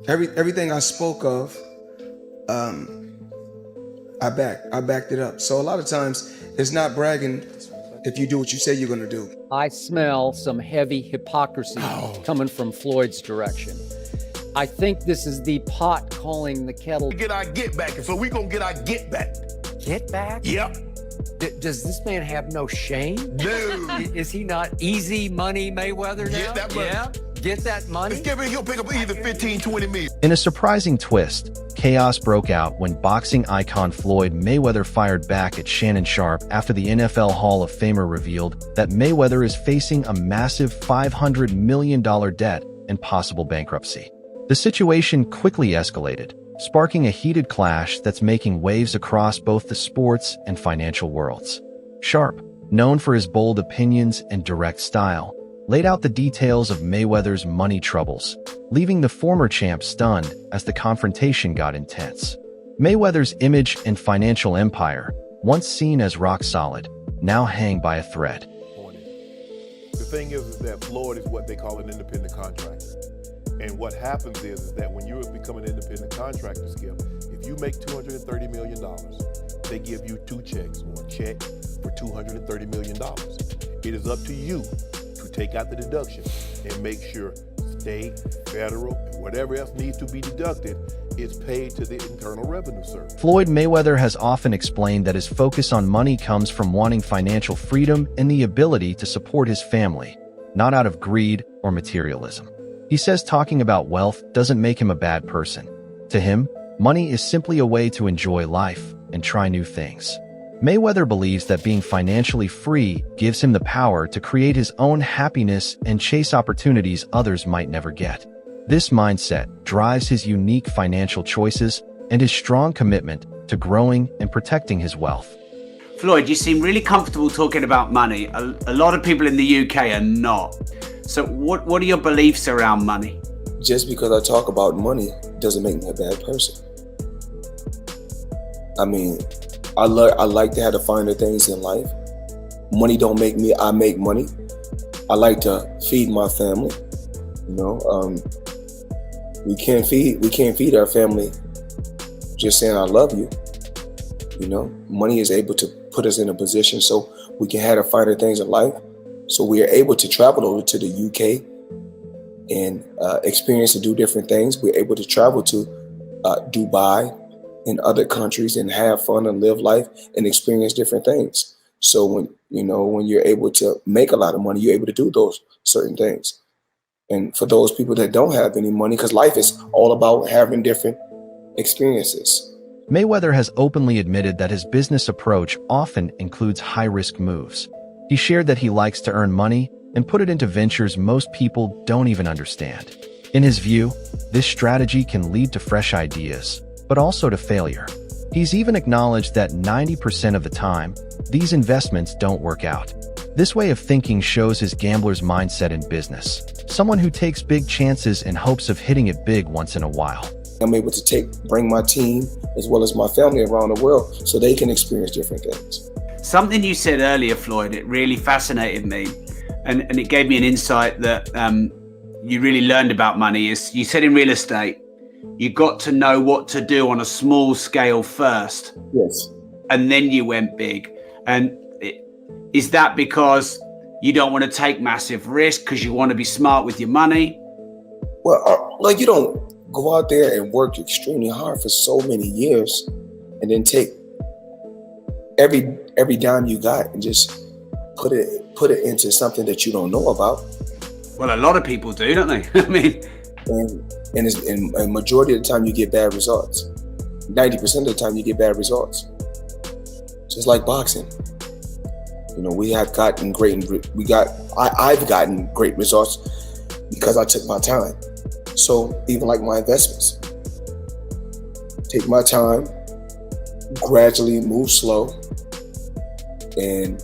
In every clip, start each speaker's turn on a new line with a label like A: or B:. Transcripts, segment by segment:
A: Everything I spoke of, I backed it up. So a lot of times it's not bragging if you do what you say you're gonna do.
B: I smell some heavy hypocrisy coming from Floyd's direction. I think this is the pot calling the kettle.
C: Get our get back, and so we gonna get our get back.
B: Get back?
C: Yep.
B: Does this man have no shame?
C: No.
B: Is he not easy money Mayweather now?
C: Get that money.
B: Yeah? Get that money?
C: Let's give it, he'll pick up either 15, 20 million.
D: In a surprising twist, chaos broke out when boxing icon Floyd Mayweather fired back at Shannon Sharpe after the NFL Hall of Famer revealed that Mayweather is facing a massive $500 million debt and possible bankruptcy. The situation quickly escalated, sparking a heated clash that's making waves across both the sports and financial worlds. Sharpe, known for his bold opinions and direct style, laid out the details of Mayweather's money troubles, leaving the former champ stunned as the confrontation got intense. Mayweather's image and financial empire, once seen as rock solid, now hang by a thread.
C: The thing is that Floyd is what they call an independent contractor. And what happens is that when you become an independent contractor, Skip, if you make $230 million, they give you two checks, one check for $230 million. It is up to you to take out the deduction and make sure state, federal, and whatever else needs to be deducted is paid to the Internal Revenue Service.
D: Floyd Mayweather has often explained that his focus on money comes from wanting financial freedom and the ability to support his family, not out of greed or materialism. He says talking about wealth doesn't make him a bad person. To him, money is simply a way to enjoy life and try new things. Mayweather believes that being financially free gives him the power to create his own happiness and chase opportunities others might never get. This mindset drives his unique financial choices and his strong commitment to growing and protecting his wealth.
E: Floyd, you seem really comfortable talking about money. A lot of people in the UK are not. So what are your beliefs around money?
F: Just because I talk about money doesn't make me a bad person. I mean, I like to have the finer things in life. Money don't make me, I make money. I like to feed my family. You know, we can't feed our family just saying I love you. You know, money is able to put us in a position so we can have the finer things in life. So we are able to travel over to the UK and experience and do different things. We're able to travel to Dubai and other countries and have fun and live life and experience different things. So when you're able to make a lot of money, you're able to do those certain things. And for those people that don't have any money, because life is all about having different experiences.
D: Mayweather has openly admitted that his business approach often includes high-risk moves. He shared that he likes to earn money and put it into ventures most people don't even understand. In his view, this strategy can lead to fresh ideas, but also to failure. He's even acknowledged that 90% of the time, these investments don't work out. This way of thinking shows his gambler's mindset in business, someone who takes big chances in hopes of hitting it big once in a while.
F: I'm able to bring my team as well as my family around the world so they can experience different things.
E: Something you said earlier, Floyd, it really fascinated me, and it gave me an insight that you really learned about money. Is you said in real estate, you got to know what to do on a small scale first.
F: Yes.
E: And then you went big. And is that because you don't want to take massive risk because you want to be smart with your money?
F: Well, like you don't go out there and work extremely hard for so many years and then take every dime you got and just put it into something that you don't know about.
E: Well, a lot of people do, don't they? I mean,
F: and a majority of the time you get bad results. 90% of the time you get bad results. Just like boxing. You know, I've gotten great results because I took my time. So even like my investments, take my time, gradually move slow, and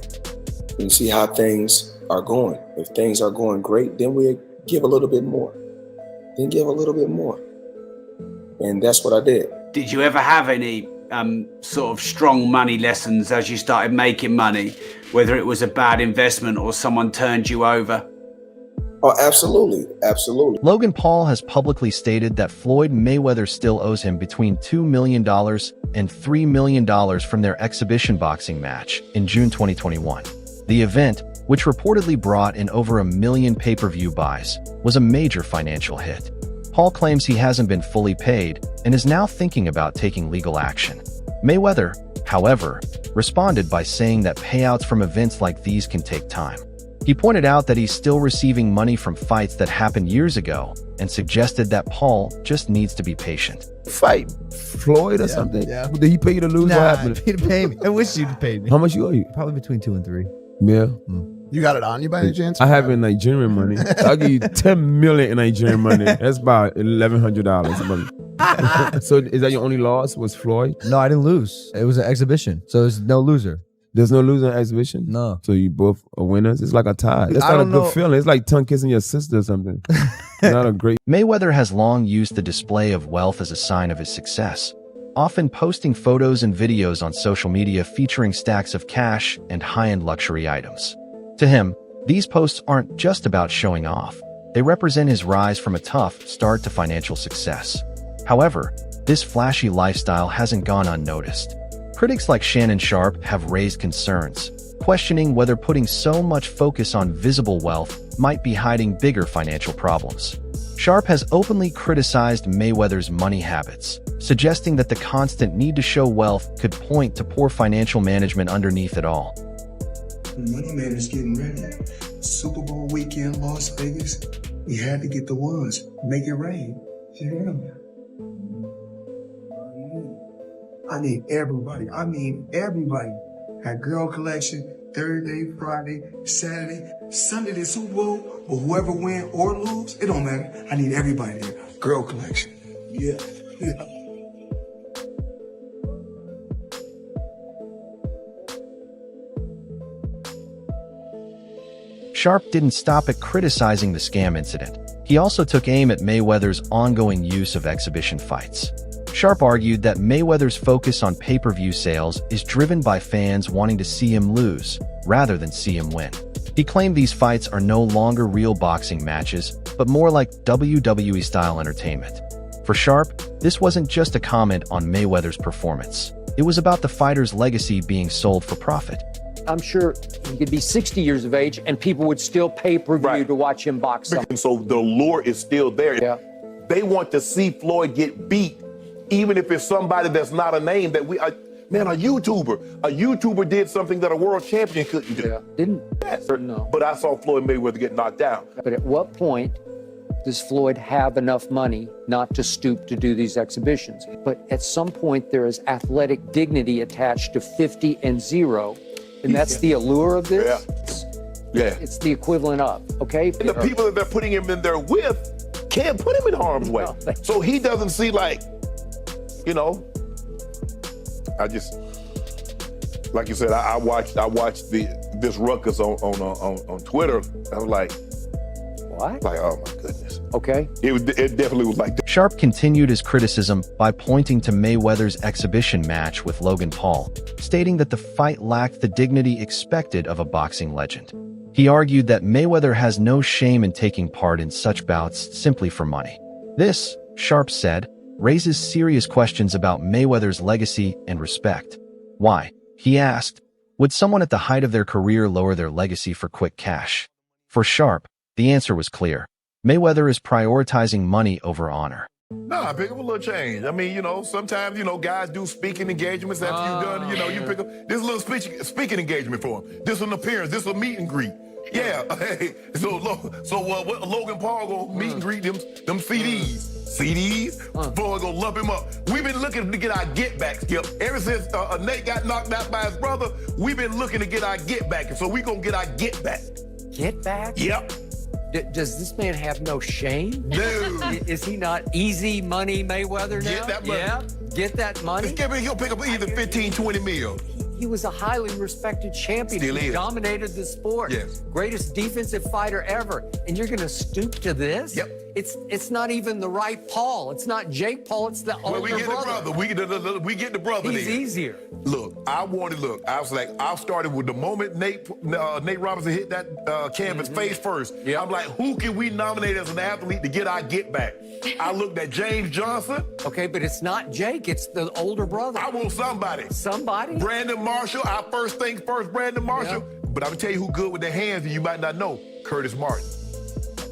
F: see how things are going. If things are going great, then we give a little bit more. Then give a little bit more. And that's what I did.
E: Did you ever have any sort of strong money lessons as you started making money, whether it was a bad investment or someone turned you over?
F: Oh, absolutely. Absolutely.
D: Logan Paul has publicly stated that Floyd Mayweather still owes him between $2 million and $3 million from their exhibition boxing match in June 2021. The event, which reportedly brought in over 1 million pay-per-view buys, was a major financial hit. Paul claims he hasn't been fully paid and is now thinking about taking legal action. Mayweather, however, responded by saying that payouts from events like these can take time. He pointed out that he's still receiving money from fights that happened years ago and suggested that Paul just needs to be patient.
G: Fight Floyd or something?
H: Yeah.
G: Did he pay you to lose?
H: Nah,
G: What happened?
H: he didn't pay me. I wish you'd paid me.
G: How much you owe you?
H: Probably between 2 and 3.
G: Yeah.
H: You got it on you by any chance?
G: I have it in Nigerian money. I'll give you 10 million in Nigerian money. That's about $1,100. So is that your only loss, was Floyd?
H: No, I didn't lose. It was an exhibition, so there's no loser.
G: There's no loser in exhibition?
H: No.
G: So you both are winners? It's like a tie. That's
H: I
G: not a
H: don't
G: good
H: know.
G: feeling. It's like tongue kissing your sister or something. Not a great.
D: Mayweather has long used the display of wealth as a sign of his success, often posting photos and videos on social media featuring stacks of cash and high-end luxury items. To him, these posts aren't just about showing off. They represent his rise from a tough start to financial success. However, this flashy lifestyle hasn't gone unnoticed. Critics like Shannon Sharpe have raised concerns, questioning whether putting so much focus on visible wealth might be hiding bigger financial problems. Sharpe has openly criticized Mayweather's money habits, suggesting that the constant need to show wealth could point to poor financial management underneath it all.
A: Money Man is getting ready. Super Bowl weekend, Las Vegas. We had to get the ones. Make it rain. You hear them? I need everybody. I mean everybody. Had girl collection Thursday, Friday, Saturday, Sunday the Super Bowl. But whoever win or lose, it don't matter. I need everybody there. Girl collection. Yeah.
D: Sharpe didn't stop at criticizing the scam incident. He also took aim at Mayweather's ongoing use of exhibition fights. Sharpe argued that Mayweather's focus on pay-per-view sales is driven by fans wanting to see him lose, rather than see him win. He claimed these fights are no longer real boxing matches, but more like WWE-style entertainment. For Sharpe, this wasn't just a comment on Mayweather's performance. It was about the fighter's legacy being sold for profit.
B: I'm sure he could be 60 years of age and people would still pay per view to watch him box someone.
C: And so the lure is still there.
B: Yeah.
C: They want to see Floyd get beat, even if it's somebody that's not a name that a YouTuber. A YouTuber did something that a world champion couldn't do.
B: Yeah. Didn't?
C: Yes.
B: No.
C: But I saw Floyd Mayweather get knocked down.
B: But at what point does Floyd have enough money not to stoop to do these exhibitions? But at some point, there is athletic dignity attached to 50 and 0. And that's the allure of this?
C: Yeah.
B: It's the equivalent of, okay?
C: And the people that they're putting him in there with can't put him in harm's way. So he doesn't see like like you said, I watched this ruckus on Twitter. I was like,
B: what?
C: Like, oh my goodness.
B: Okay.
C: It definitely was like that.
D: Sharpe continued his criticism by pointing to Mayweather's exhibition match with Logan Paul, stating that the fight lacked the dignity expected of a boxing legend. He argued that Mayweather has no shame in taking part in such bouts simply for money. This, Sharpe said, raises serious questions about Mayweather's legacy and respect. Why? He asked, would someone at the height of their career lower their legacy for quick cash? For Sharpe, the answer was clear. Mayweather is prioritizing money over honor.
C: Nah, pick up a little change. I mean, sometimes, guys do speaking engagements after you've done, you pick up this little speaking engagement for him. This an appearance, this a meet and greet. Yeah, hey, so what Logan Paul gonna meet and greet them CDs. Floyd gonna lump him up. We've been looking to get our get back, Skip. Ever since Nate got knocked out by his brother, we've been looking to get our get back. And so we gonna get our get back.
B: Get back?
C: Yep.
B: Does this man have no shame?
C: No.
B: Is he not easy money Mayweather now?
C: Get that money.
B: Yeah, get that money.
C: He'll pick up either 15, 20 mil.
B: He was a highly respected champion.
C: Still
B: He
C: is.
B: dominated the sport.
C: Yes.
B: Greatest defensive fighter ever. And you're going to stoop to this?
C: Yep.
B: It's not even the right Paul. It's not Jake Paul. It's the older
C: we get
B: brother.
C: the brother. We get the brother.
B: He's
C: then.
B: easier.
C: Look, I was like, I started with the moment Nate Robinson hit that canvas face first.
B: Yeah.
C: I'm like, who can we nominate as an athlete to get our get back? I looked at James Johnson.
B: Okay, but it's not Jake. It's the older brother.
C: I want somebody.
B: Somebody?
C: Brandon Marshall. Our first things first, Brandon Marshall.
B: Yeah.
C: But I'm gonna tell you who good with their hands, and you might not know. Curtis Martin.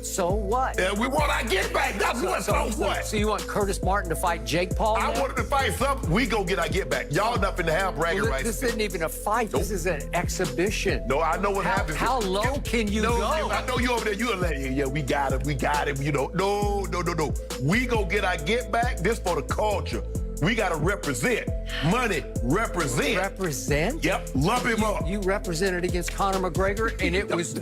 B: So what?
C: And we want our get back. That's what. So what?
B: So you want Curtis Martin to fight Jake Paul?
C: I wanted to fight something. We go get our get back. Y'all not finna have bragging rights.
B: This isn't even a fight.
C: Nope.
B: This is an exhibition.
C: No, I know what happens.
B: How low can you go?
C: I know you over there. You like, yeah, we got him. You know, no. We go get our get back. This for the culture. We gotta represent. Money, represent.
B: Represent?
C: Yep, lump him up.
B: You represented against Conor McGregor, and it was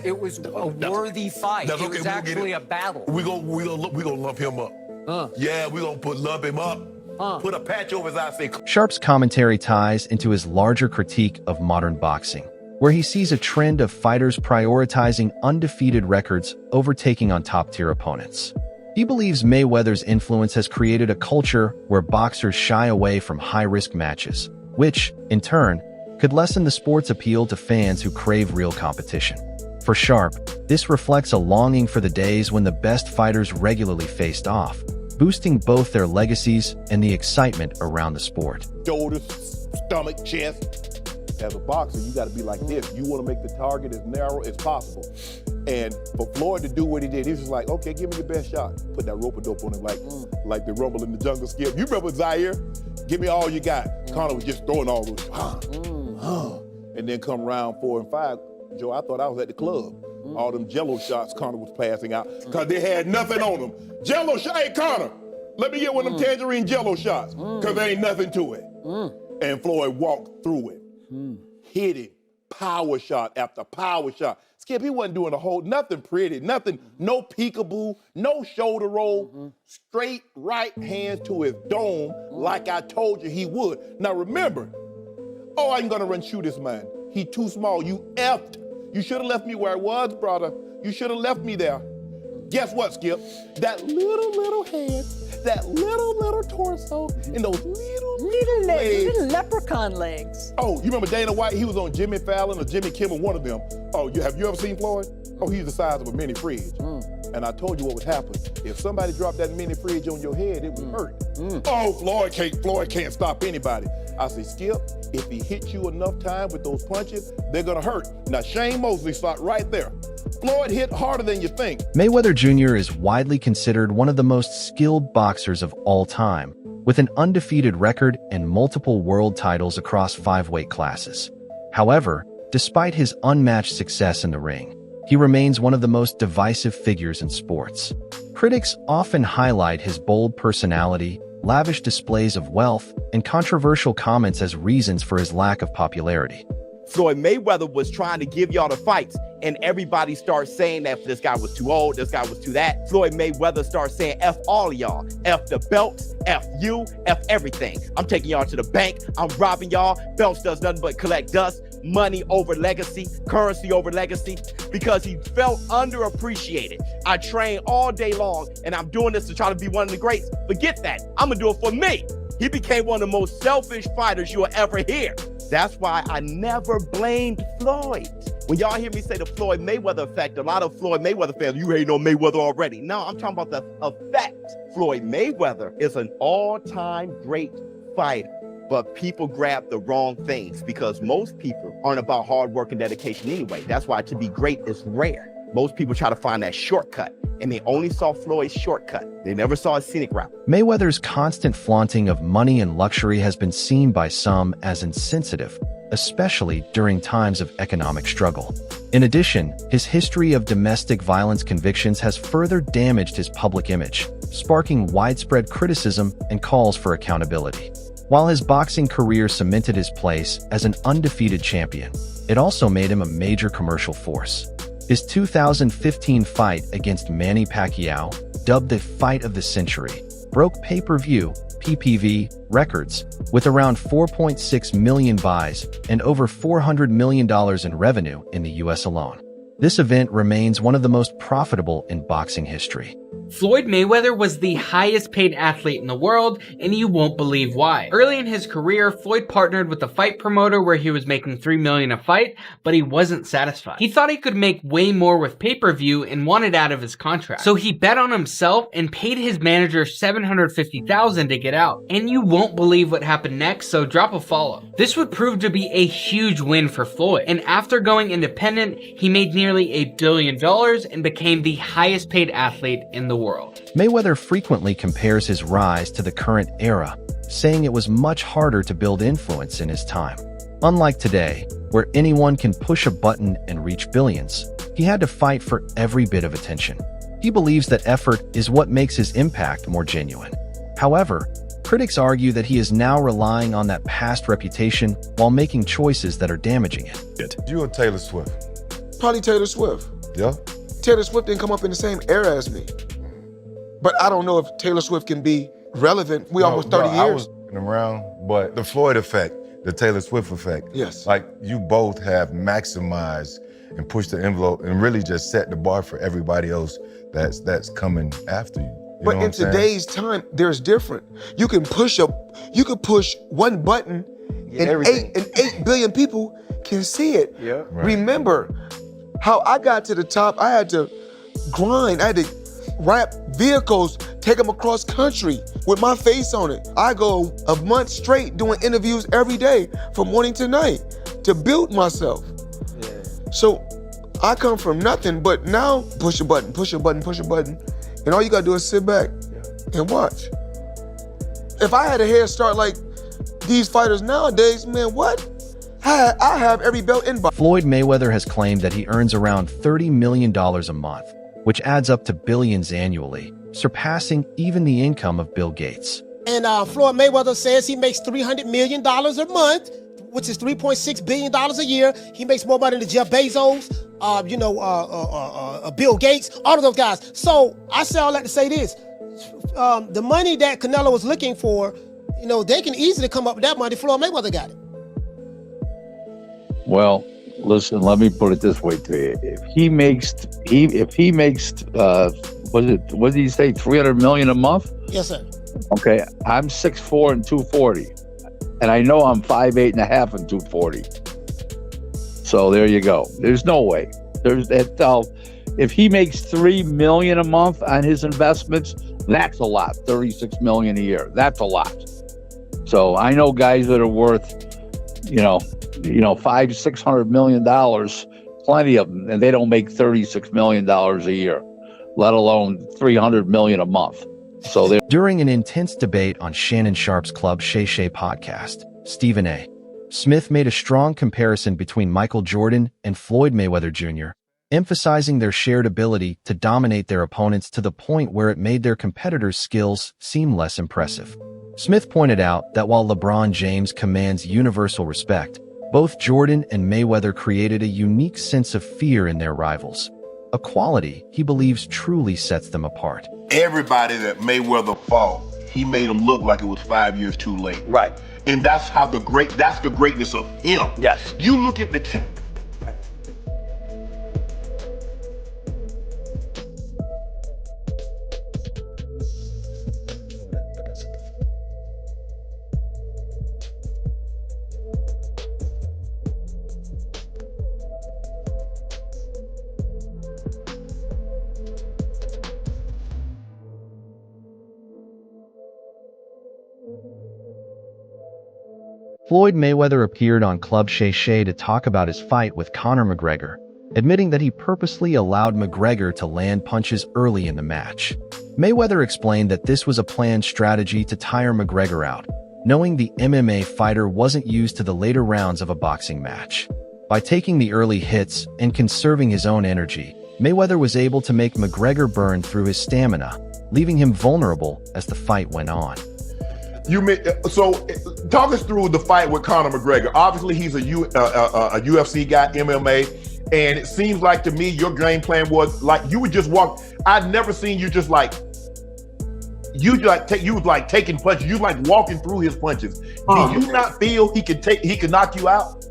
B: a worthy fight.
C: That's
B: It
C: okay,
B: was
C: we'll
B: actually
C: get
B: a battle.
C: We gonna lump him up. Yeah, we gonna lump him up. Put a patch over his eye. Say,
D: Sharpe's commentary ties into his larger critique of modern boxing, where he sees a trend of fighters prioritizing undefeated records over taking on top-tier opponents. He believes Mayweather's influence has created a culture where boxers shy away from high-risk matches, which, in turn, could lessen the sport's appeal to fans who crave real competition. For Sharpe, this reflects a longing for the days when the best fighters regularly faced off, boosting both their legacies and the excitement around the sport.
C: shoulders, stomach, chest. As a boxer, you got to be like this. You want to make the target as narrow as possible. And for Floyd to do what he did, he was just like, okay, give me your best shot. Put that rope-a-dope on him like the Rumble in the Jungle skip. You remember Zaire? Give me all you got. Conor was just throwing all those, and then come round 4 and 5. Joe, I thought I was at the club. All them jello shots Conor was passing out because they had nothing on them. Jello shot, hey Conor, let me get one of them tangerine jello shots because there ain't nothing to it. And Floyd walked through it. Hit it, power shot after power shot. Skip, he wasn't doing nothing pretty, nothing, no peekaboo, no shoulder roll, straight right hands to his dome like I told you he would. Now remember, I ain't gonna run shoot this man. He too small, you effed. You should have left me where I was, brother. You should have left me there. Guess what, Skip? That little head, that little torso, and those little legs.
I: Little leprechaun legs.
C: Oh, you remember Dana White? He was on Jimmy Fallon or Jimmy Kimmel, one of them. Oh, have you ever seen Floyd? Oh, he's the size of a mini fridge. And I told you what would happen. If somebody dropped that mini fridge on your head, it would hurt. Oh, Floyd can't stop anybody. I say, Skip, if he hits you enough time with those punches, they're gonna hurt. Now, Shane Mosley stopped right there. Floyd hit harder than you think.
D: Mayweather Jr. is widely considered one of the most skilled boxers of all time, with an undefeated record and multiple world titles across 5 weight classes. However, despite his unmatched success in the ring, he remains one of the most divisive figures in sports. Critics often highlight his bold personality, lavish displays of wealth, and controversial comments as reasons for his lack of popularity.
J: Floyd Mayweather was trying to give y'all the fights, and everybody starts saying that this guy was too old, this guy was too that. Floyd Mayweather starts saying F all of y'all. F the belts, F you, F everything. I'm taking y'all to the bank, I'm robbing y'all. Belts does nothing but collect dust. Money over legacy, currency over legacy, because he felt underappreciated. I train all day long, and I'm doing this to try to be one of the greats. Forget that. I'm gonna do it for me. He became one of the most selfish fighters you will ever hear. That's why I never blamed Floyd. When y'all hear me say the Floyd Mayweather effect, a lot of Floyd Mayweather fans, you ain't no Mayweather already. No, I'm talking about the effect. Floyd Mayweather is an all-time great fighter, but people grab the wrong things because most people aren't about hard work and dedication anyway. That's why to be great is rare. Most people try to find that shortcut, and they only saw Floyd's shortcut. They never saw his scenic route.
D: Mayweather's constant flaunting of money and luxury has been seen by some as insensitive, especially during times of economic struggle. In addition, his history of domestic violence convictions has further damaged his public image, sparking widespread criticism and calls for accountability. While his boxing career cemented his place as an undefeated champion, it also made him a major commercial force. His 2015 fight against Manny Pacquiao, dubbed the Fight of the Century, broke pay-per-view (PPV) records with around 4.6 million buys and over $400 million in revenue in the US alone. This event remains one of the most profitable in boxing history.
I: Floyd Mayweather was the highest paid athlete in the world, and you won't believe why. Early in his career, Floyd partnered with a fight promoter where he was making $3 million a fight, but he wasn't satisfied. He thought he could make way more with pay-per-view and wanted out of his contract. So he bet on himself and paid his manager $750,000 to get out. And you won't believe what happened next, so drop a follow. This would prove to be a huge win for Floyd, and after going independent, he made nearly $1 billion and became the highest paid athlete in the world.
D: Mayweather frequently compares his rise to the current era, saying it was much harder to build influence in his time. Unlike today, where anyone can push a button and reach billions, he had to fight for every bit of attention. He believes that effort is what makes his impact more genuine. However, critics argue that he is now relying on that past reputation while making choices that are damaging it.
K: You and Taylor Swift?
F: Probably Taylor Swift.
K: Yeah?
F: Taylor Swift didn't come up in the same era as me. But I don't know if Taylor Swift can be relevant. We almost 30 years.
K: I was around, but the Floyd effect, the Taylor Swift effect.
F: Yes.
K: Like, you both have maximized and pushed the envelope and really just set the bar for everybody else that's coming after you.
F: But in today's time, there's different. You can push one button and 8 billion people can see it.
K: Yeah. Right.
F: Remember how I got to the top. I had to grind. I had to wrap vehicles, take them across country with my face on it. I go a month straight doing interviews every day from morning to night to build myself. Yeah. So I come from nothing, but now push a button, push a button, push a button, and all you gotta do is sit back and watch. If I had a head start like these fighters nowadays, man, what? I have every belt in.
D: Floyd Mayweather has claimed that he earns around $30 million a month, which adds up to billions annually, surpassing even the income of Bill Gates.
L: And Floyd Mayweather says he makes $300 million a month, which is $3.6 billion a year. He makes more money than Jeff Bezos, Bill Gates, all of those guys. So I say all that to say this. The money that Canelo was looking for, they can easily come up with that money. Floyd Mayweather got it.
M: Well, listen, let me put it this way to you. If he makes what did he say, 300 million a month?
L: Yes, sir.
M: Okay, I'm 6'4" and 240. And I know I'm 5'8" and a half and 240. So there you go. There's no way. If he makes $3 million a month on his investments, that's a lot. $36 million a year. That's a lot. So I know guys that are worth, $500-600 million, plenty of them, and they don't make $36 million a year, let alone $300 million a month. So
D: during an intense debate on Shannon Sharpe's Club Shay Shay podcast, Stephen A. Smith made a strong comparison between Michael Jordan and Floyd Mayweather Jr., emphasizing their shared ability to dominate their opponents to the point where it made their competitors' skills seem less impressive. Smith pointed out that while LeBron James commands universal respect, both Jordan and Mayweather created a unique sense of fear in their rivals, a quality he believes truly sets them apart.
N: Everybody that Mayweather fought, he made them look like it was 5 years too late.
J: Right.
N: And that's the greatness of him.
J: Yes.
N: You look at the
D: Floyd Mayweather appeared on Club Shay Shay to talk about his fight with Conor McGregor, admitting that he purposely allowed McGregor to land punches early in the match. Mayweather explained that this was a planned strategy to tire McGregor out, knowing the MMA fighter wasn't used to the later rounds of a boxing match. By taking the early hits and conserving his own energy, Mayweather was able to make McGregor burn through his stamina, leaving him vulnerable as the fight went on.
N: So talk us through the fight with Conor McGregor. Obviously, he's a UFC guy, MMA, and it seems like to me your game plan was like you would just walk. I'd never seen you just like you was like taking punches. You like walking through his punches. Did you not feel he could knock you out?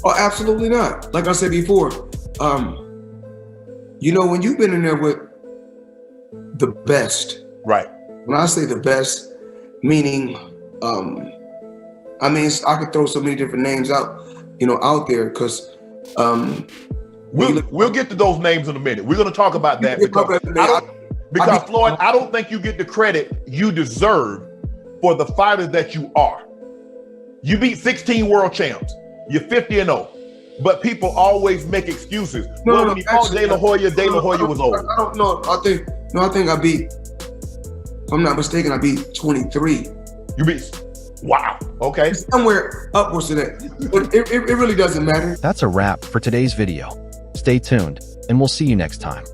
A: Oh, absolutely not. Like I said before, when you've been in there with the best.
N: Right.
A: When I say the best, meaning, I mean, I could throw so many different names out, out there, because
N: we'll get to those names in a minute. We're going to talk about that because Floyd, I don't think you get the credit you deserve for the fighter that you are. You beat 16 world champs. You're 50-0. But people always make excuses. When you fought De La Hoya was old.
A: I don't know. I think I beat, if I'm not mistaken, I beat 23.
N: You beat, wow. Okay.
A: It's somewhere upwards to that. But it really doesn't matter.
D: That's a wrap for today's video. Stay tuned, and we'll see you next time.